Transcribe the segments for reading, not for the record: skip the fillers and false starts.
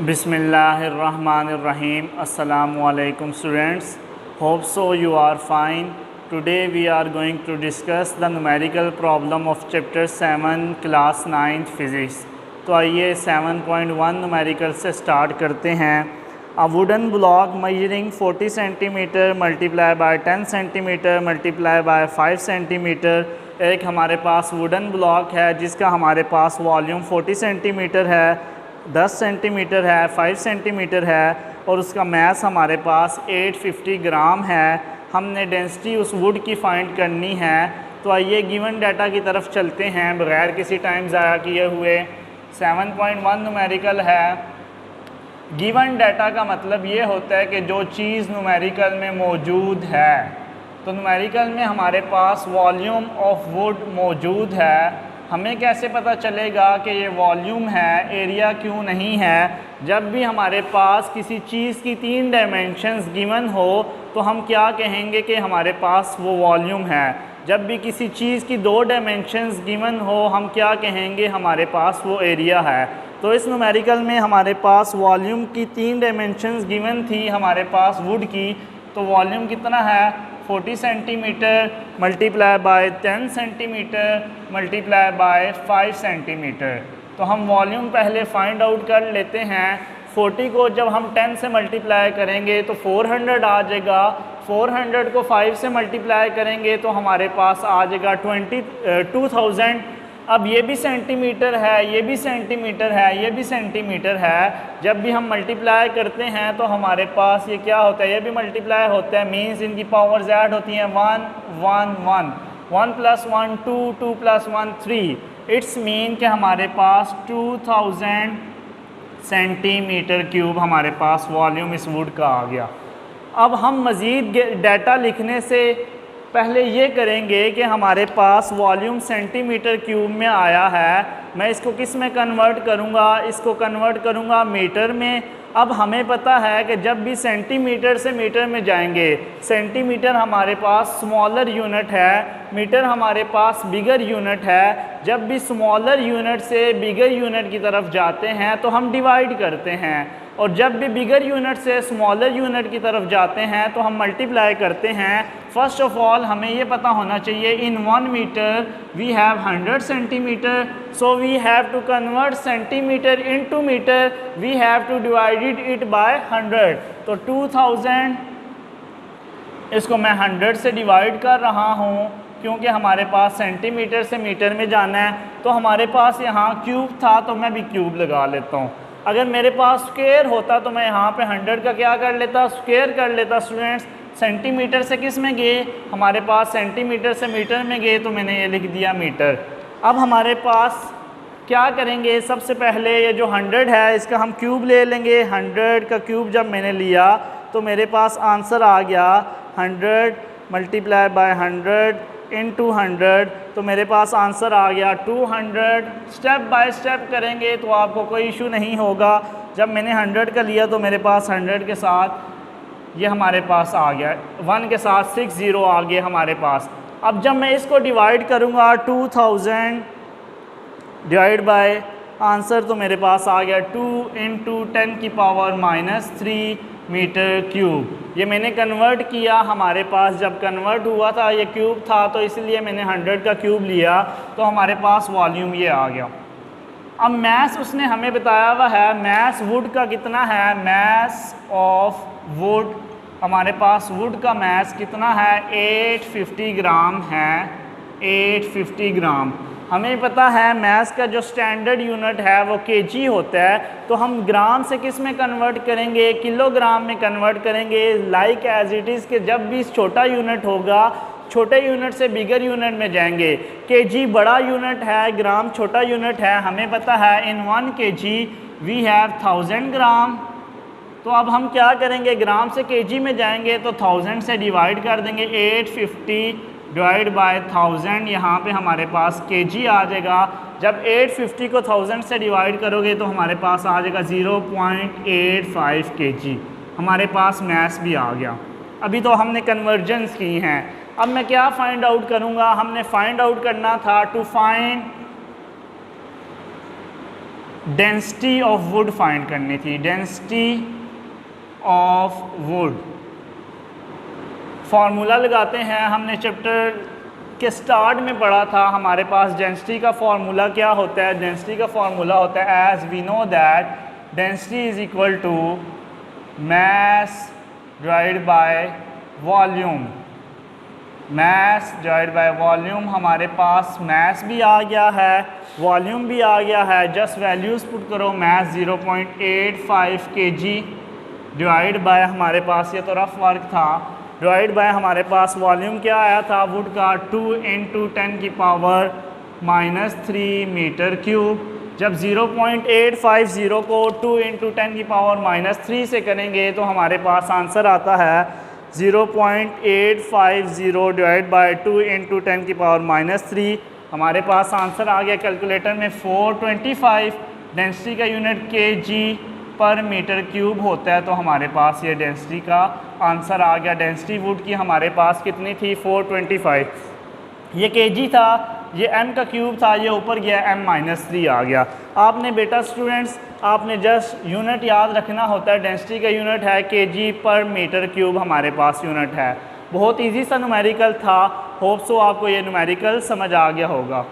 Bismillahirrahmanirrahim. Assalamu alaikum students. Hope so you are fine. Today we are going to discuss the numerical problem of chapter 7 class 9th physics. तो आइए 7.1 numerical से start करते हैं. A wooden block measuring 40 cm multiplied by 10 cm multiplied by 5 cm. एक हमारे पास wooden block है जिसका हमारे पास वॉल्यूम 40 सेंटीमीटर है, 10 सेंटीमीटर है, 5 सेंटीमीटर है और उसका मैस हमारे पास 850 ग्राम है. हमने डेंसिटी उस वुड की फाइंड करनी है. तो आइए गिवन डाटा की तरफ चलते हैं बग़ैर किसी टाइम ज़ाया किए हुए. 7.1 न्यूमेरिकल है. गिवन डाटा का मतलब ये होता है कि जो चीज़ न्यूमेरिकल में मौजूद है. तो न्यूमेरिकल में हमारे पास वॉल्यूम ऑफ वुड मौजूद है. हमें कैसे पता चलेगा कि ये वॉल्यूम है, एरिया क्यों नहीं है? जब भी हमारे पास किसी चीज़ की 3 डायमेंशंस गिवन हो तो हम क्या कहेंगे कि हमारे पास वो वॉल्यूम है. जब भी किसी चीज़ की 2 डायमेंशंस गिवन हो हम क्या कहेंगे, हमारे पास वो एरिया है. तो इस न्यूमेरिकल में हमारे पास वॉल्यूम की 3 डायमेंशंस गिवन थी हमारे पास वुड की. तो वॉल्यूम कितना है, 40 centimetre multiply by 10 centimetre multiply by 5 centimetre. तो हम वॉल्यूम पहले फाइंड आउट कर लेते हैं. 40 को जब हम 10 से मल्टीप्लाई करेंगे तो 400 आ जाएगा. 400 को 5 से मल्टीप्लाई करेंगे तो हमारे पास आ जाएगा 2000. अब ये भी सेंटीमीटर है, ये भी सेंटीमीटर है, ये भी सेंटीमीटर है. जब भी हम मल्टीप्लाई करते हैं तो हमारे पास ये क्या होता है, ये भी मल्टीप्लाई होता है. मीन्स इनकी पावर्स ऐड होती हैं 1 1 1 1 + 1 2 2 + 1 3. इट्स मीन कि हमारे पास 2000 सेंटीमीटर क्यूब हमारे पास वॉल्यूम इस वुड का आ गया. अब हम मज़ीद डाटा लिखने से पहले ये करेंगे कि हमारे पास वॉल्यूम सेंटीमीटर क्यूब में आया है. मैं इसको किस में कन्वर्ट करूँगा, इसको कन्वर्ट करूँगा मीटर में. अब हमें पता है कि जब भी सेंटीमीटर से मीटर में जाएंगे, सेंटीमीटर हमारे पास स्मॉलर यूनिट है, मीटर हमारे पास बिगर यूनिट है. जब भी स्मॉलर यूनिट से बिगर यूनिट की तरफ जाते हैं तो हम डिवाइड करते हैं और जब भी बिगर यूनिट से स्मॉलर यूनिट की तरफ जाते हैं तो हम मल्टीप्लाई करते हैं. फर्स्ट ऑफ ऑल हमें ये पता होना चाहिए in 1 metre we have 100 centimetre. So we have to convert centimetre into metre. We have to divided it by 100. तो 2000 इसको मैं 100 से डिवाइड कर रहा हूँ क्योंकि हमारे पास सेंटीमीटर से मीटर में जाना है. तो हमारे पास यहाँ क्यूब था तो मैं भी क्यूब लगा लेता हूँ. अगर मेरे पास स्क्वायर होता तो मैं यहाँ पे 100 का क्या कर लेता, स्क्वायर कर लेता. स्टूडेंट्स सेंटीमीटर से किस में गए, हमारे पास सेंटीमीटर से मीटर में गए तो मैंने ये लिख दिया मीटर. अब हमारे पास क्या करेंगे, सबसे पहले ये जो 100 है इसका हम क्यूब ले लेंगे. 100 का क्यूब जब मैंने लिया तो मेरे पास आंसर आ गया 100 मल्टीप्लाई बाय 100 इंटू 100. तो मेरे पास आंसर आ गया 200. स्टेप बाय स्टेप करेंगे तो आपको कोई इशू नहीं होगा. जब मैंने 100 का लिया तो मेरे पास 100 के साथ ये हमारे पास आ गया, 1 के साथ 6 0 आ गए हमारे पास. अब जब मैं इसको डिवाइड करूँगा 2000 डिवाइड बाय आंसर तो मेरे पास आ गया 2 × 10⁻³ मीटर क्यूब. ये मैंने कन्वर्ट किया. हमारे पास जब कन्वर्ट हुआ था ये क्यूब था तो इसलिए मैंने 100 का क्यूब लिया तो हमारे पास वॉल्यूम ये आ गया. अब मैस उसने हमें बताया हुआ है, मैस वुड का कितना है, मैस ऑफ वुड हमारे पास वुड का मैस कितना है 850 ग्राम है. 850 ग्राम. हमें पता है मैस का जो स्टैंडर्ड यूनिट है वो केजी होता है. तो हम ग्राम से किस में कन्वर्ट करेंगे, किलोग्राम में कन्वर्ट करेंगे. लाइक एज इट इज़ के जब भी छोटा यूनिट होगा छोटे यूनिट से बिगर यूनिट में जाएंगे. केजी बड़ा यूनिट है, ग्राम छोटा यूनिट है. हमें पता है इन 1 kg वी हैव 1000 ग्राम. तो अब हम क्या करेंगे, ग्राम से केजी में जाएंगे तो 1000 से डिवाइड कर देंगे. 850 डिवाइड बाय 1000 यहाँ पे हमारे पास केजी आ जाएगा. जब 850 को 1000 से डिवाइड करोगे तो हमारे पास आ जाएगा 0.85 kg. हमारे पास मैस भी आ गया. अभी तो हमने कन्वर्जन्स की हैं. अब मैं क्या फाइंड आउट करूँगा, हमने फाइंड आउट करना था to find density of wood find करनी थी, डेंसिटी ऑफ वुड। फार्मूला लगाते हैं, हमने चैप्टर के स्टार्ट में पढ़ा था, हमारे पास डेंसिटी का फार्मूला क्या होता है, डेंसिटी का फार्मूला होता है as we know that density is equal to mass divide by volume, mass divide by volume. हमारे पास मास भी आ गया है, वॉल्यूम भी आ गया है, जस्ट वैल्यूज़ पुट करो, मास 0.85 kg डिवाइड बाय, हमारे पास ये तो रफ वर्क था, डिवाइड बाय हमारे पास वॉल्यूम क्या आया था वुड का 2 × 10⁻³ मीटर क्यूब। जब 0.850 को 2 × 10⁻³ से करेंगे तो हमारे पास आंसर आता है 0.850 डिवाइड बाय 2 × 10⁻³ हमारे पास आंसर आ गया कैलकुलेटर में 425। डेंसिटी का यूनिट kg/m³ होता है, तो हमारे पास ये डेंसिटी का आंसर आ गया। डेंसिटी वुड की हमारे पास कितनी थी 425, ये kg था, ये m का क्यूब था, ये ऊपर गया m-3 आ गया। आपने बेटा स्टूडेंट्स आपने जस्ट यूनिट याद रखना होता है, डेंसिटी का यूनिट है kg/m³ हमारे पास यूनिट है। बहुत इजी सा न्यूमेरिकल था, होप सो आपको ये न्यूमेरिकल समझ आ गया होगा।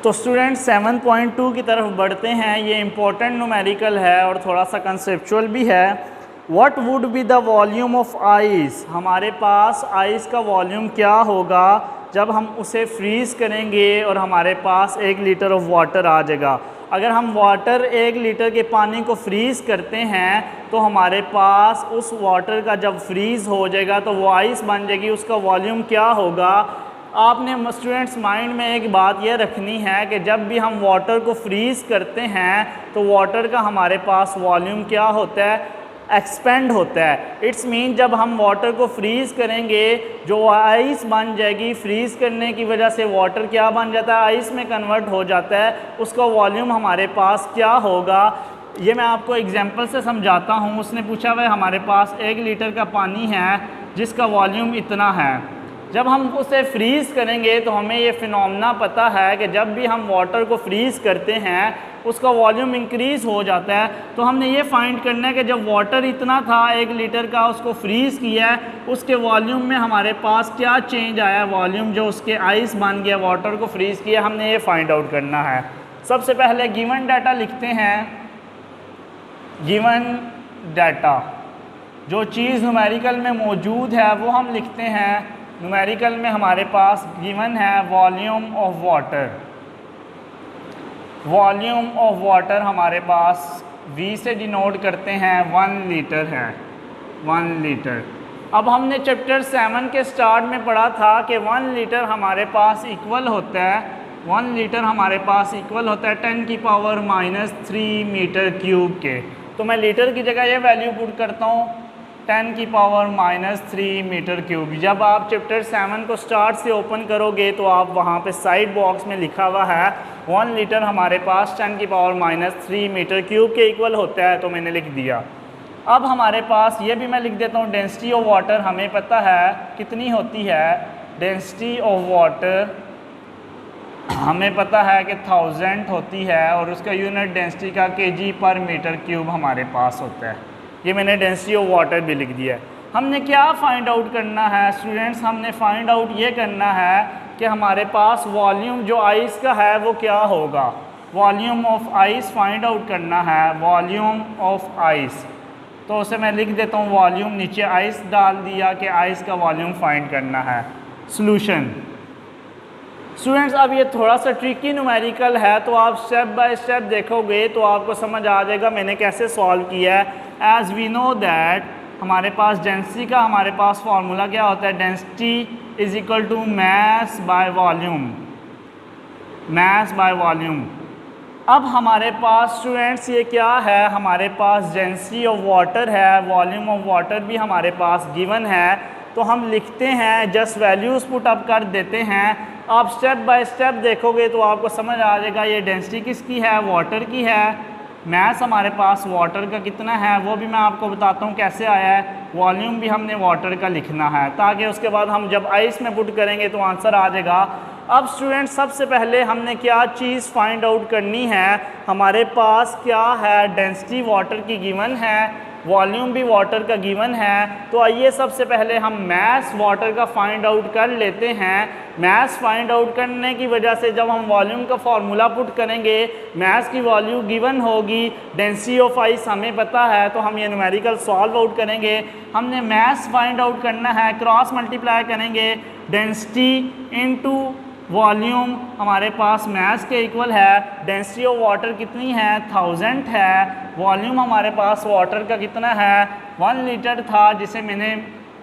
तो स्टूडेंट 7.2 की तरफ बढ़ते हैं, ये इम्पोर्टेंट न्यूमेरिकल है और थोड़ा सा कंसेप्चुअल भी है। What would be the volume of ice, हमारे पास आइस का वॉल्यूम क्या होगा जब हम उसे फ्रीज़ करेंगे और हमारे पास 1 लीटर ऑफ वाटर आ जाएगा। अगर हम वाटर 1 लीटर के पानी को फ्रीज़ करते हैं तो हमारे पास उस वाटर का जब फ्रीज़ हो जाएगा तो वो आइस बन जाएगी, उसका वॉल्यूम क्या होगा। आपने स्टूडेंट्स माइंड में एक बात ये रखनी है कि जब भी हम वाटर को फ्रीज़ करते हैं तो वाटर का हमारे पास वॉल्यूम क्या होता है, एक्सपेंड होता है। इट्स मीन जब हम वाटर को फ्रीज़ करेंगे जो आइस बन जाएगी, फ्रीज़ करने की वजह से वाटर क्या बन जाता है, आइस में कन्वर्ट हो जाता है, उसका वॉल्यूम हमारे पास क्या होगा। ये मैं आपको एग्जांपल से समझाता हूँ। उसने पूछा भाई हमारे पास 1 लीटर का पानी है जिसका वॉल्यूम इतना है, जब हम उसे फ्रीज़ करेंगे तो हमें ये फिनोमेना पता है कि जब भी हम वाटर को फ्रीज़ करते हैं उसका वॉल्यूम इंक्रीज़ हो जाता है। तो हमने ये फाइंड करना है कि जब वाटर इतना था 1 लीटर का, उसको फ्रीज़ किया है, उसके वॉल्यूम में हमारे पास क्या चेंज आया, वॉल्यूम जो उसके आइस बन गया, वाटर को फ्रीज़ किया, हमने ये फाइंड आउट करना है। सबसे पहले गिवन डाटा लिखते हैं। गिवन डाटा, जो चीज़ न्यूमेरिकल में मौजूद है वो हम लिखते हैं। न्यूमेरिकल में हमारे पास गिवन है volume of water, volume of water हमारे पास V से डिनोट करते हैं 1 लीटर है, 1 लीटर। अब हमने चैप्टर 7 के स्टार्ट में पढ़ा था कि 1 लीटर हमारे पास इक्वल होता है, 1 लीटर हमारे पास इक्वल होता है 10⁻³ मीटर क्यूब के। तो मैं लीटर की जगह ये वैल्यू पुट करता हूँ 10⁻³ मीटर क्यूब। जब आप चैप्टर 7 को स्टार्ट से ओपन करोगे तो आप वहाँ पे साइड बॉक्स में लिखा हुआ है 1 लीटर हमारे पास 10⁻³ मीटर क्यूब के इक्वल होता है, तो मैंने लिख दिया। अब हमारे पास ये भी मैं लिख देता हूँ, डेंसिटी ऑफ वाटर हमें पता है कितनी होती है, डेंसिटी ऑफ वाटर हमें पता है कि 1000 होती है और उसका यूनिट डेंसिटी का kg/m³ हमारे पास होता है। ये मैंने डेंसिटी ऑफ वाटर भी लिख दिया है। हमने क्या फाइंड आउट करना है स्टूडेंट्स, हमने फाइंड आउट ये करना है कि हमारे पास वॉल्यूम जो आइस का है वो क्या होगा, volume of ice find out करना है, वॉल्यूम ऑफ आइस। तो उसे मैं लिख देता हूँ वॉल्यूम, नीचे आइस डाल दिया कि आइस का वॉल्यूम फाइंड करना है। सॉल्यूशन स्टूडेंट्स, अब ये थोड़ा सा ट्रिकी न्यूमेरिकल है, तो आप स्टेप बाय स्टेप देखोगे तो आपको समझ आ जाएगा मैंने कैसे सॉल्व किया है। एज़ वी नो दैट हमारे पास डेंसिटी का हमारे पास फार्मूला क्या होता है, density is equal to mass by volume, mass by volume. अब हमारे पास स्टूडेंट्स ये क्या है, हमारे पास डेंसिटी ऑफ वाटर है, वॉल्यूम ऑफ वाटर भी हमारे पास गिवन है, तो हम लिखते हैं जस्ट वैल्यूज़ पुट अप कर देते हैं। आप स्टेप बाय स्टेप देखोगे तो आपको समझ आ जाएगा ये डेंसिटी किसकी है, वाटर की है। मास हमारे पास वाटर का कितना है वो भी मैं आपको बताता हूँ कैसे आया है। वॉल्यूम भी हमने वाटर का लिखना है ताकि उसके बाद हम जब आइस में पुट करेंगे तो आंसर आ जाएगा अब स्टूडेंट सबसे पहले हमने क्या चीज़ फाइंड आउट करनी है, हमारे पास क्या है, डेंसिटी वाटर की गिवन है, वॉल्यूम भी वाटर का गिवन है। तो आइए सबसे पहले हम मैस वाटर का फाइंड आउट कर लेते हैं। मैस फाइंड आउट करने की वजह से जब हम वॉल्यूम का फॉर्मूला पुट करेंगे, मैस की वॉल्यूम गिवन होगी, डेंसिटी ऑफ आइस हमें पता है, तो हम ये न्यूमेरिकल सॉल्व आउट करेंगे। हमने मैस फाइंड आउट करना है, क्रॉस मल्टीप्लाई करेंगे डेंसिटी इनटू वॉल्यूम, हमारे पास मैस के इक्वल है। डेंसिटी ऑफ वाटर कितनी है, 1000 है। वॉल्यूम हमारे पास वाटर का कितना है, 1 लीटर था, जिसे मैंने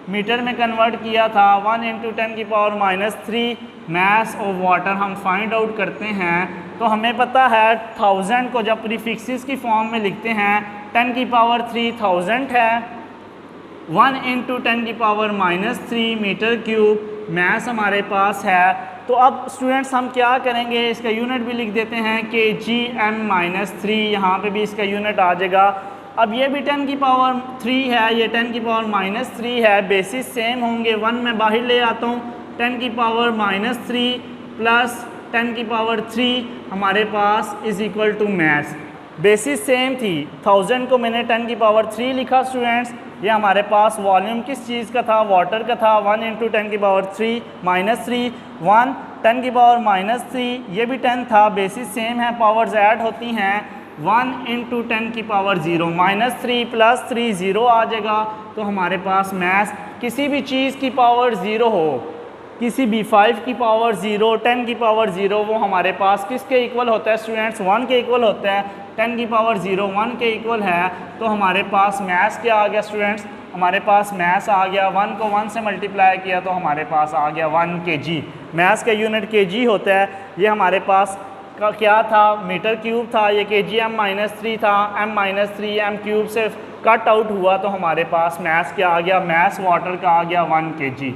मीटर में कन्वर्ट किया था, 1 × 10⁻³ मैस ऑफ वाटर हम फाइंड आउट करते हैं। तो हमें पता है 1000 को जब प्रीफिक्सेस की फॉर्म में लिखते हैं 10⁻³ 1000 है, 1 × 10⁻³ मीटर क्यूब मैस हमारे पास है। तो अब स्टूडेंट्स हम क्या करेंगे, इसका यूनिट भी लिख देते हैं kgm-3, यहाँ पे भी इसका यूनिट आ जाएगा। अब ये भी 10⁻³ है, ये 10⁻³ है, बेसिस सेम होंगे। 1 मैं बाहर ले आता हूँ, 10⁻³ प्लस 10⁻³ हमारे पास is equal to mass. Basis same थी, 1000 को मैंने 10⁻³ लिखा स्टूडेंट्स। ये हमारे पास वॉल्यूम किस चीज़ का था, वाटर का था, 1 × 10⁻³ -3, 1 10⁻³ ये भी 10 था, बेसिस सेम है, पावर्स ऐड होती हैं, 1 × 10⁻0 -3 + 3 0 आ जाएगा। तो हमारे पास मैस किसी भी चीज़ की पावर 0 हो, किसी भी 5 की पावर 0, 10 की पावर 0, वो हमारे पास किसके इक्वल होता है स्टूडेंट्स, 1 के इक्वल होता है। 10⁻0 1 के इक्वल है, तो हमारे पास मैस क्या आ गया स्टूडेंट्स, हमारे पास मैस आ गया, 1 को 1 से मल्टीप्लाई किया तो हमारे पास आ गया 1 kg। मैस का यूनिट kg होता है। ये हमारे पास का क्या था, मीटर क्यूब था, ये kgm-3 था, m-3 m क्यूब से कट आउट हुआ, तो हमारे पास मैस क्या आ गया, मैस वाटर का आ गया 1 kg।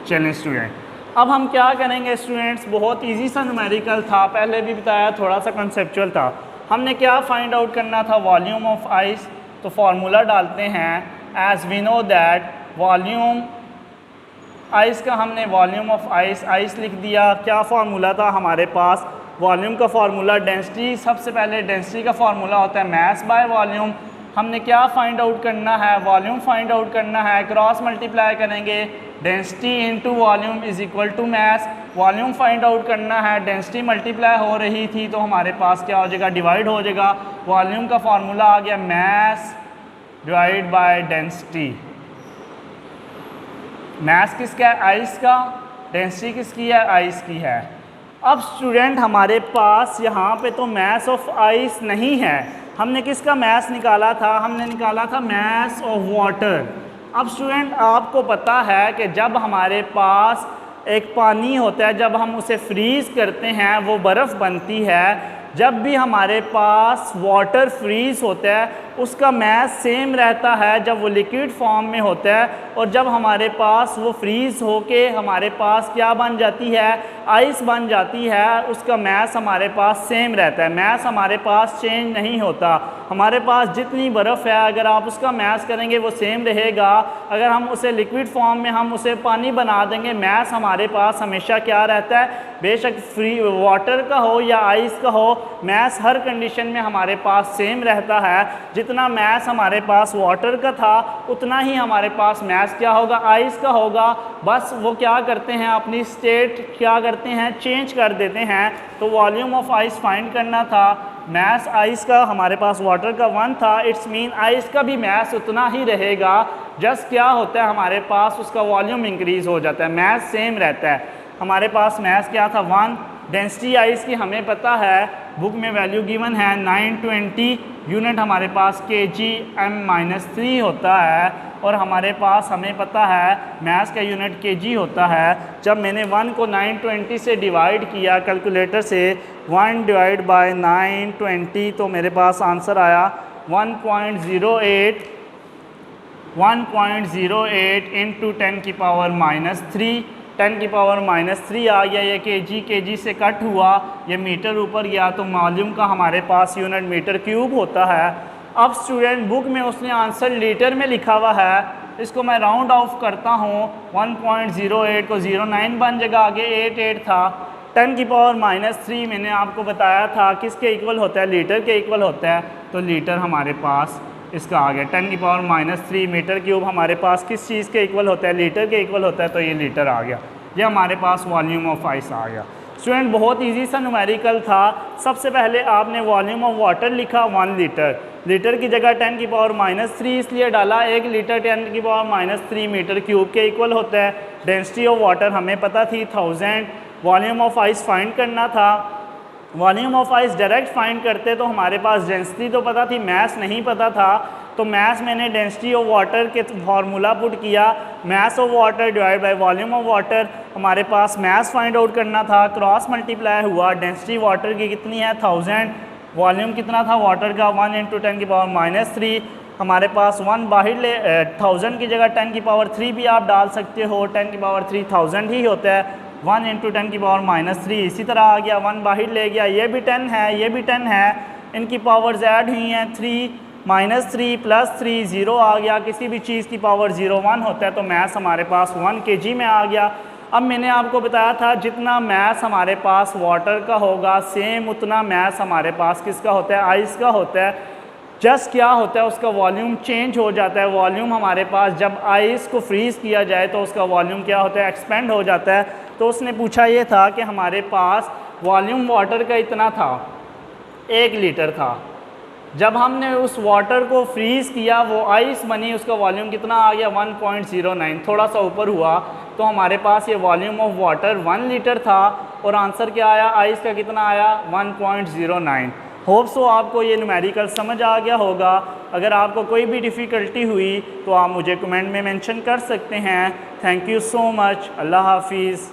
चलें स्टूडेंट, अब हम क्या करेंगे स्टूडेंट्स, बहुत इजी सा न्यूमेरिकल था, पहले भी बताया, थोड़ा सा कंसेप्चुअल था। हमने क्या फाइंड आउट करना था, वॉल्यूम ऑफ आइस। तो फार्मूला डालते हैं, as we know that volume ice का, हमने वॉल्यूम ऑफ आइस आइस लिख दिया। क्या फार्मूला था हमारे पास, वॉल्यूम का फार्मूला डेंसिटी, सबसे पहले डेंसिटी का फार्मूला होता है मैस बाय वॉल्यूम। हमने क्या फाइंड आउट करना है, वॉल्यूम फाइंड आउट करना है, क्रॉस मल्टीप्लाई करेंगे, density into volume is equal to mass. Volume find out करना है, डेंसिटी मल्टीप्लाई हो रही थी, तो हमारे पास क्या हो जाएगा, डिवाइड हो जाएगा। वॉल्यूम का फार्मूला आ गया mass divide by density. Mass किसका है, आइस का, डेंसिटी किसकी है, आइस की है। अब स्टूडेंट हमारे पास यहाँ पे तो मैस ऑफ आइस नहीं है, हमने किसका मैस निकाला था, हमने निकाला था मैस ऑफ वाटर। अब स्टूडेंट आपको पता है कि जब हमारे पास एक पानी होता है, जब हम उसे फ्रीज़ करते हैं वो बर्फ़ बनती है। जब भी हमारे पास वाटर फ्रीज़ होता है उसका मैस सेम रहता है जब वो लिक्विड फॉर्म में होता है, और जब हमारे पास वो फ्रीज़ होके हमारे पास क्या बन जाती है, आइस बन जाती है, उसका मैस हमारे पास सेम रहता है। मैस हमारे पास चेंज नहीं होता। हमारे पास जितनी बर्फ़ है अगर आप उसका मैस करेंगे वो सेम रहेगा। अगर हम उसे लिक्विड फॉर्म में हम उसे पानी बना देंगे, मैस हमारे पास हमेशा क्या रहता है, बेशक फ्री वाटर का हो या आइस का हो, मैस हर कंडीशन में हमारे पास सेम रहता है। जितना मैस हमारे पास वाटर का था उतना ही हमारे पास मैस क्या होगा, आइस का होगा। बस वो क्या करते हैं, अपनी स्टेट क्या करते हैं, चेंज कर देते हैं। तो वॉल्यूम ऑफ आइस फाइंड करना था, मैस आइस का हमारे पास वाटर का 1 था, इट्स मीन आइस का भी मैस उतना ही रहेगा। जस्ट क्या होता है, हमारे पास उसका वॉल्यूम इंक्रीज़ हो जाता है, मैस सेम रहता है। हमारे पास मैस क्या था, 1। डेंसिटी आइस की हमें पता है, बुक में वैल्यू गिवन है 920, यूनिट हमारे पास kgm-3 होता है, और हमारे पास हमें पता है मैस का यूनिट kg होता है। जब मैंने 1 को 920 से डिवाइड किया कैलकुलेटर से, 1 डिवाइड बाय 920, तो मेरे पास आंसर आया 1.08 इंटू 10⁻³ 10⁻³ आ गया। ये kg से कट हुआ, ये मीटर ऊपर गया, तो वॉल्यूम का हमारे पास यूनिट मीटर क्यूब होता है। अब स्टूडेंट बुक में उसने आंसर लीटर में लिखा हुआ है, इसको मैं राउंड ऑफ करता हूँ 1.08 को 09 बन जाएगा, आगे 88 था। 10⁻³ मैंने आपको बताया था किसके इक्वल होता है, लीटर के इक्वल होता है, तो लीटर हमारे पास इसका आ गया। 10⁻³ मीटर क्यूब हमारे पास किस चीज़ के इक्वल होता है, लीटर के इक्वल होता है, तो ये लीटर आ गया। ये हमारे पास वॉल्यूम ऑफ आइस आ गया। स्टूडेंट बहुत इजी सा न्यूमेरिकल था। सबसे पहले आपने वॉल्यूम ऑफ वाटर लिखा 1 लीटर, लीटर की जगह 10⁻³ इसलिए डाला, 1 लीटर 10⁻³ मीटर क्यूब के इक्वल होता है। डेंसिटी ऑफ वाटर हमें पता थी 1000। वॉल्यूम ऑफ आइस फाइंड करना था। Volume of ice direct find करते तो हमारे पास डेंसिटी तो पता थी, मैस नहीं पता था, तो मैस मैंने डेंसिटी ऑफ वाटर के फार्मूला पुट किया, mass of water divide by volume of water. हमारे पास मैस फाइंड आउट करना था, क्रॉस मल्टीप्लाई हुआ, डेंसिटी वाटर की कितनी है 1000, वॉल्यूम कितना था वाटर का 1 × 10⁻³ हमारे पास 1 बाहर ले 1000 की जगह 10⁻³ भी आप डाल सकते हो, 10⁻³ 1000 ही होता है, 1 × 10⁻³ इसी तरह आ गया, 1 बाहर ले गया, ये भी 10 है, ये भी 10 है, इनकी पावर्स ऐड हुई हैं, 3 -3 +3 0 आ गया। किसी भी चीज़ की पावर 0 1 होता है, तो मैस हमारे पास 1 kg में आ गया। अब मैंने आपको बताया था जितना मैस हमारे पास वाटर का होगा सेम उतना मैस हमारे पास किसका होता है, आइस का होता है। जस्ट क्या होता है, उसका वॉल्यूम चेंज हो जाता है। वॉल्यूम हमारे पास जब आइस को फ्रीज़ किया जाए तो उसका वॉल्यूम क्या होता है, एक्सपेंड हो जाता है। तो उसने पूछा ये था कि हमारे पास वॉल्यूम वाटर का इतना था, 1 लीटर था, जब हमने उस वाटर को फ्रीज़ किया वो आइस बनी, उसका वॉल्यूम कितना आ गया 1.09, थोड़ा सा ऊपर हुआ, तो हमारे पास ये वॉल्यूम ऑफ वाटर 1 लीटर था और आंसर क्या आया, आइस का कितना आया 1.09। होप सो आपको ये न्यूमेरिकल समझ आ गया होगा। अगर आपको कोई भी डिफ़िकल्टी हुई तो आप मुझे कमेंट में मेंशन कर सकते हैं। Thank you so much. अल्लाह हाफिज़।